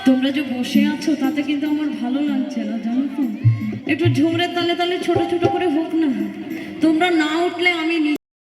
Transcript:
তোমরা যে বসে আছো তাতে কিন্তু আমার ভালো লাগছে না, জানো তো। একটু ঝুমরে তালে তালে ছোট ছোট করে হোক না, তোমরা না উঠলে আমি